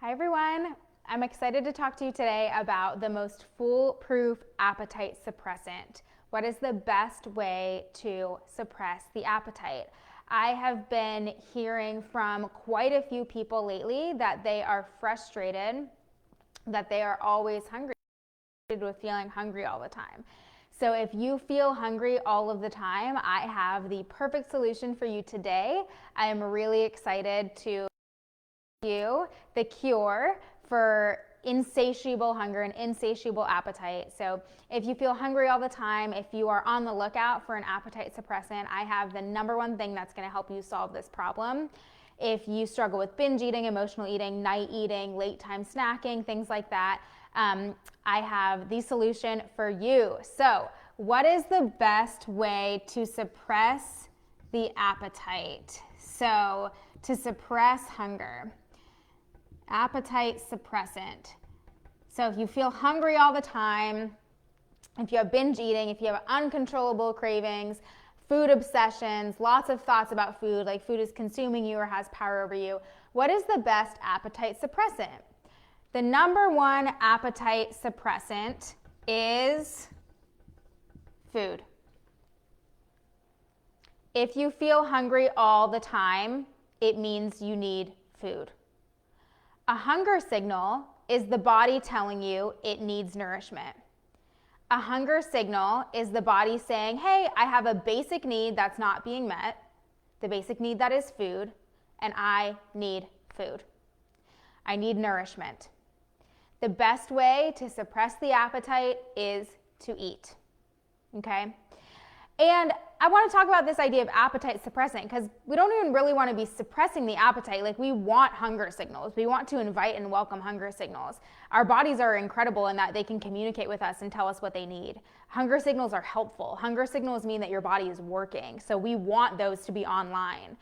Hi everyone, I'm excited to talk to you today about the most foolproof appetite suppressant. What is the best way to suppress the appetite? I have been hearing from quite a few people lately that they are frustrated, that they are always hungry, with feeling hungry all the time. So if you feel hungry all of the time, I have the perfect solution for you today. I am really excited to you the cure for insatiable hunger and insatiable appetite. So if you feel hungry all the time, if you are on the lookout for an appetite suppressant, I have the number one thing that's going to help you solve this problem. If you struggle with binge eating, emotional eating, night eating, late time snacking, things like that, I have the solution for you. So what is the best way to suppress the appetite? So to suppress hunger. Appetite suppressant. So if you feel hungry all the time, if you have binge eating, if you have uncontrollable cravings, food obsessions, lots of thoughts about food, like food is consuming you or has power over you, what is the best appetite suppressant? The number one appetite suppressant is food. If you feel hungry all the time, it means you need food. A hunger signal is the body telling you it needs nourishment. A hunger signal is the body saying, hey, I have a basic need that's not being met, the basic need that is food, and I need food. I need nourishment. The best way to suppress the appetite is to eat, okay? And I want to talk about this idea of appetite suppressant because we don't even really want to be suppressing the appetite. Like, we want hunger signals. We want to invite and welcome hunger signals. Our bodies are incredible in that they can communicate with us and tell us what they need. Hunger signals are helpful. Hunger signals mean that your body is working. So we want those to be online.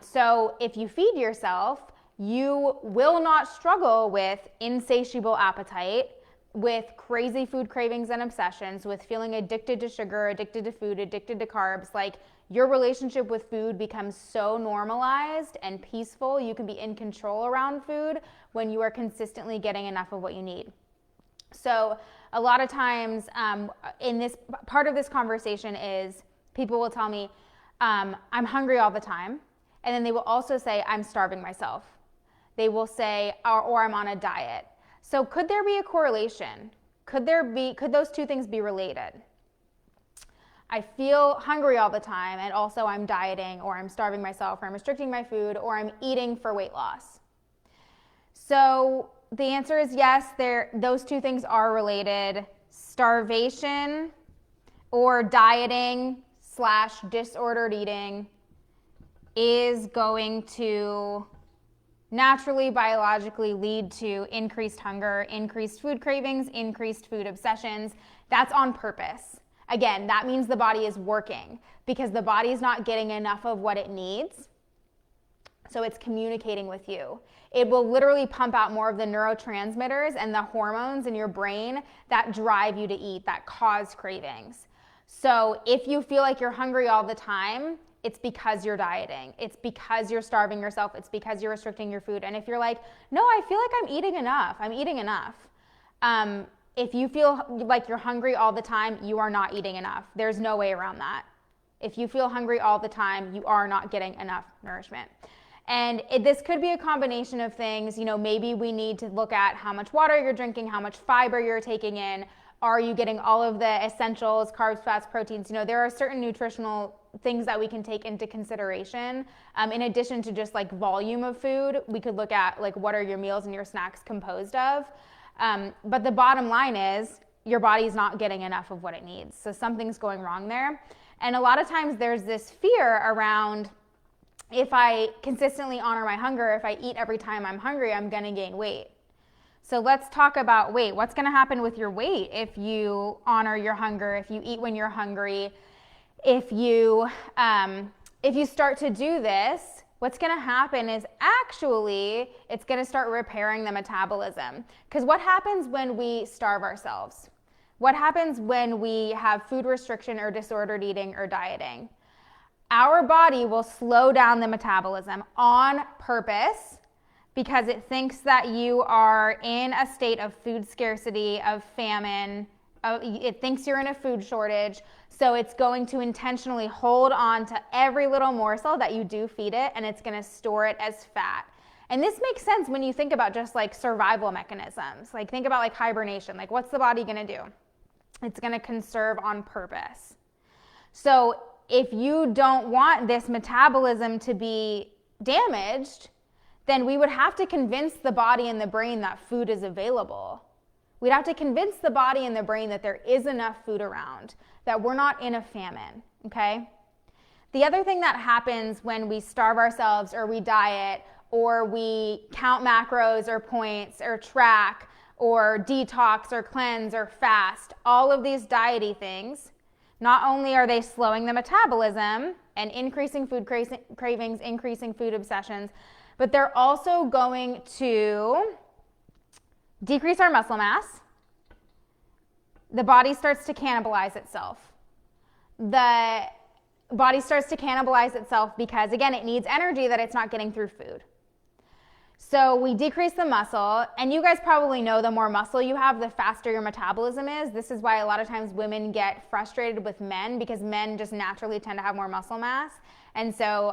So if you feed yourself, you will not struggle with insatiable appetite, with crazy food cravings and obsessions, with feeling addicted to sugar, addicted to food, addicted to carbs. Like, your relationship with food becomes so normalized and peaceful. You can be in control around food when you are consistently getting enough of what you need. So a lot of times in this part of this conversation is people will tell me, I'm hungry all the time. And then they will also say, I'm starving myself. They will say, or I'm on a diet. So could there be a correlation? Could those two things be related? I feel hungry all the time and also I'm dieting, or I'm starving myself, or I'm restricting my food, or I'm eating for weight loss. So the answer is yes, those two things are related. Starvation or dieting / disordered eating is going to naturally, biologically lead to increased hunger, increased food cravings, increased food obsessions. That's on purpose. Again, that means the body is working because the body is not getting enough of what it needs. So it's communicating with you. It will literally pump out more of the neurotransmitters and the hormones in your brain that drive you to eat, that cause cravings. So if you feel like you're hungry all the time, it's because you're dieting. It's because you're starving yourself. It's because you're restricting your food. And if you're like, no, I feel like I'm eating enough. If you feel like you're hungry all the time, you are not eating enough. There's no way around that. If you feel hungry all the time, you are not getting enough nourishment. And this could be a combination of things. You know, maybe we need to look at how much water you're drinking, how much fiber you're taking in. Are you getting all of the essentials, carbs, fats, proteins? You know, there are certain nutritional things that we can take into consideration. In addition to just like volume of food, we could look at like what are your meals and your snacks composed of. But the bottom line is your body's not getting enough of what it needs. So something's going wrong there. And a lot of times there's this fear around, if I consistently honor my hunger, if I eat every time I'm hungry, I'm gonna gain weight. So let's talk about weight. What's gonna happen with your weight if you honor your hunger, if you eat when you're hungry? If you start to do this, what's going to happen is actually it's going to start repairing the metabolism. Because what happens when we starve ourselves? What happens when we have food restriction or disordered eating or dieting? Our body will slow down the metabolism on purpose because it thinks that you are in a state of food scarcity, of famine. It thinks you're in a food shortage. So it's going to intentionally hold on to every little morsel that you do feed it, and it's going to store it as fat. And this makes sense when you think about just like survival mechanisms. Like think about like hibernation. Like what's the body going to do? It's going to conserve on purpose. So if you don't want this metabolism to be damaged, then we would have to convince the body and the brain that food is available. We'd have to convince the body and the brain that there is enough food around, that we're not in a famine, okay? The other thing that happens when we starve ourselves or we diet or we count macros or points or track or detox or cleanse or fast, all of these diety things, not only are they slowing the metabolism and increasing food cravings, increasing food obsessions, but they're also going to decrease our muscle mass. The body starts to cannibalize itself. The body starts to cannibalize itself because, again, it needs energy that it's not getting through food. So we decrease the muscle, and you guys probably know the more muscle you have, the faster your metabolism is. This is why a lot of times women get frustrated with men, because men just naturally tend to have more muscle mass. And so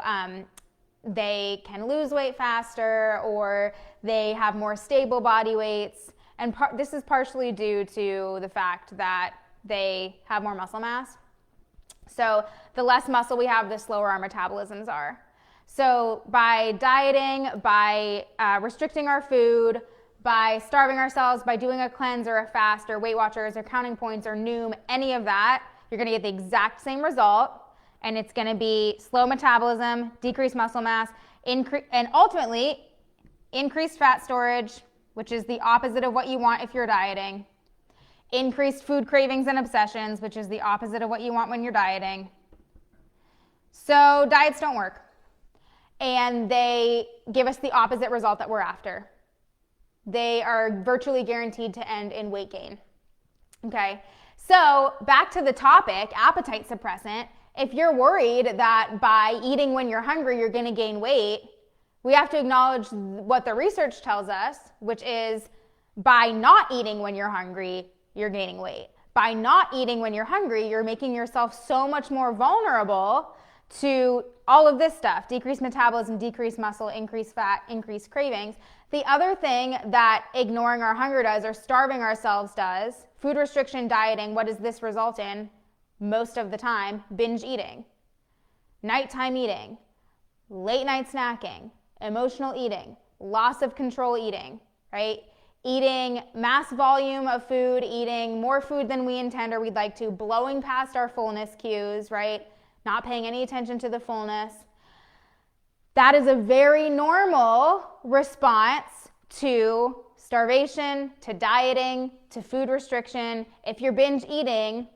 they can lose weight faster, or they have more stable body weights. And this is partially due to the fact that they have more muscle mass. So the less muscle we have, the slower our metabolisms are. So by dieting, by restricting our food, by starving ourselves, by doing a cleanse or a fast or Weight Watchers or counting points or Noom, any of that, you're going to get the exact same result. And it's going to be slow metabolism, decreased muscle mass, and ultimately increased fat storage, which is the opposite of what you want if you're dieting. Increased food cravings and obsessions, which is the opposite of what you want when you're dieting. So diets don't work. And they give us the opposite result that we're after. They are virtually guaranteed to end in weight gain. Okay, so back to the topic, appetite suppressant. If you're worried that by eating when you're hungry, you're going to gain weight, we have to acknowledge what the research tells us, which is by not eating when you're hungry, you're gaining weight. By not eating when you're hungry, you're making yourself so much more vulnerable to all of this stuff: decreased metabolism, decreased muscle, increased fat, increased cravings. The other thing that ignoring our hunger does, or starving ourselves does, food restriction, dieting, what does this result in? Most of the time, binge eating, nighttime eating, late night snacking, emotional eating, loss of control eating, right? Eating mass volume of food, eating more food than we intend or we'd like to, blowing past our fullness cues, right? Not paying any attention to the fullness. That is a very normal response to starvation, to dieting, to food restriction. If you're binge eating,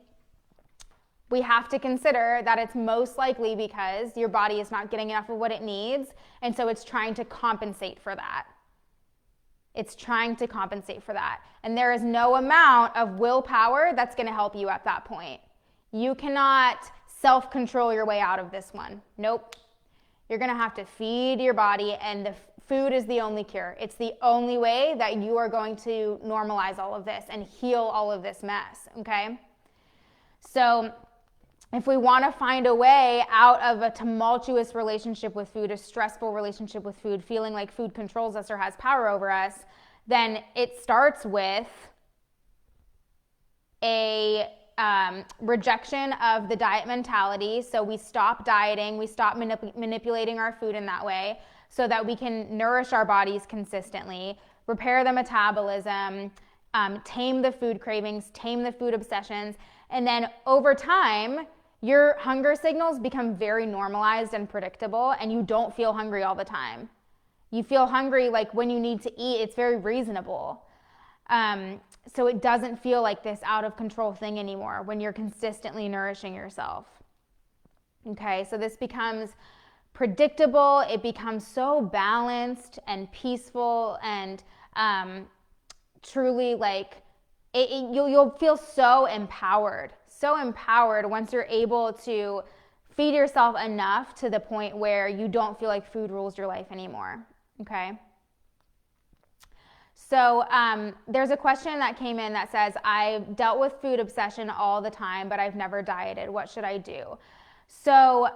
we have to consider that it's most likely because your body is not getting enough of what it needs, and so it's trying to compensate for that. It's trying to compensate for that. And there is no amount of willpower that's going to help you at that point. You cannot self-control your way out of this one. Nope. You're going to have to feed your body, and the food is the only cure. It's the only way that you are going to normalize all of this and heal all of this mess, okay? So if we want to find a way out of a tumultuous relationship with food, a stressful relationship with food, feeling like food controls us or has power over us, then it starts with a rejection of the diet mentality. So we stop dieting, we stop manipulating our food in that way so that we can nourish our bodies consistently, repair the metabolism, tame the food cravings, tame the food obsessions, and then over time, your hunger signals become very normalized and predictable, and you don't feel hungry all the time. You feel hungry like when you need to eat. It's very reasonable. So it doesn't feel like this out of control thing anymore when you're consistently nourishing yourself. Okay, so this becomes predictable. It becomes so balanced and peaceful, and truly like you'll feel so empowered once you're able to feed yourself enough to the point where you don't feel like food rules your life anymore, okay? So there's a question that came in that says, I've dealt with food obsession all the time, but I've never dieted. What should I do? So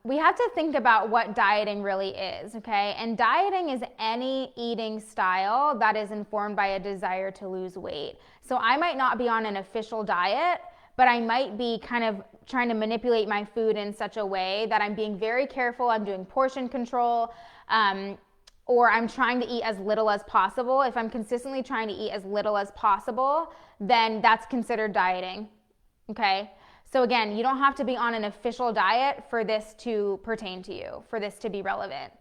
we have to think about what dieting really is, okay? And dieting is any eating style that is informed by a desire to lose weight. So I might not be on an official diet, but I might be kind of trying to manipulate my food in such a way that I'm being very careful. I'm doing portion control, or I'm trying to eat as little as possible. If I'm consistently trying to eat as little as possible, then that's considered dieting, okay? So again, you don't have to be on an official diet for this to pertain to you, for this to be relevant.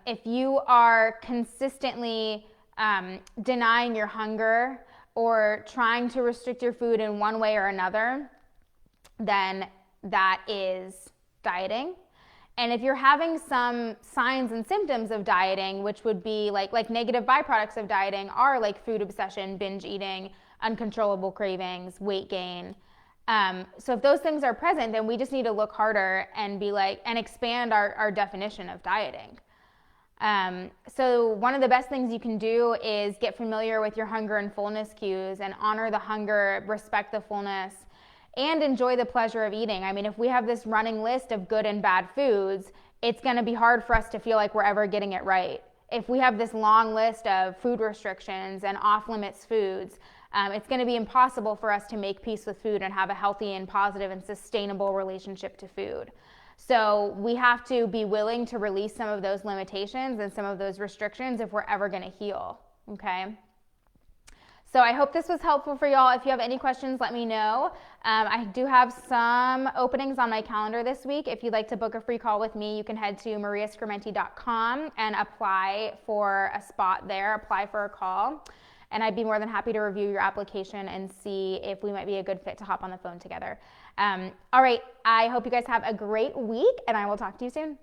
If you are consistently denying your hunger or trying to restrict your food in one way or another, then that is dieting. And if you're having some signs and symptoms of dieting, which would be like negative byproducts of dieting are like food obsession, binge eating, uncontrollable cravings, weight gain. So if those things are present, then we just need to look harder and and expand our definition of dieting. So one of the best things you can do is get familiar with your hunger and fullness cues and honor the hunger, respect the fullness, and enjoy the pleasure of eating. I mean, if we have this running list of good and bad foods, it's going to be hard for us to feel like we're ever getting it right. If we have this long list of food restrictions and off-limits foods, it's going to be impossible for us to make peace with food and have a healthy and positive and sustainable relationship to food. So we have to be willing to release some of those limitations and some of those restrictions if we're ever going to heal, okay? So I hope this was helpful for y'all. If you have any questions, let me know. I do have some openings on my calendar this week. If you'd like to book a free call with me, you can head to mariascrementi.com and apply for a spot there, apply for a call. And I'd be more than happy to review your application and see if we might be a good fit to hop on the phone together. All right, I hope you guys have a great week, and I will talk to you soon.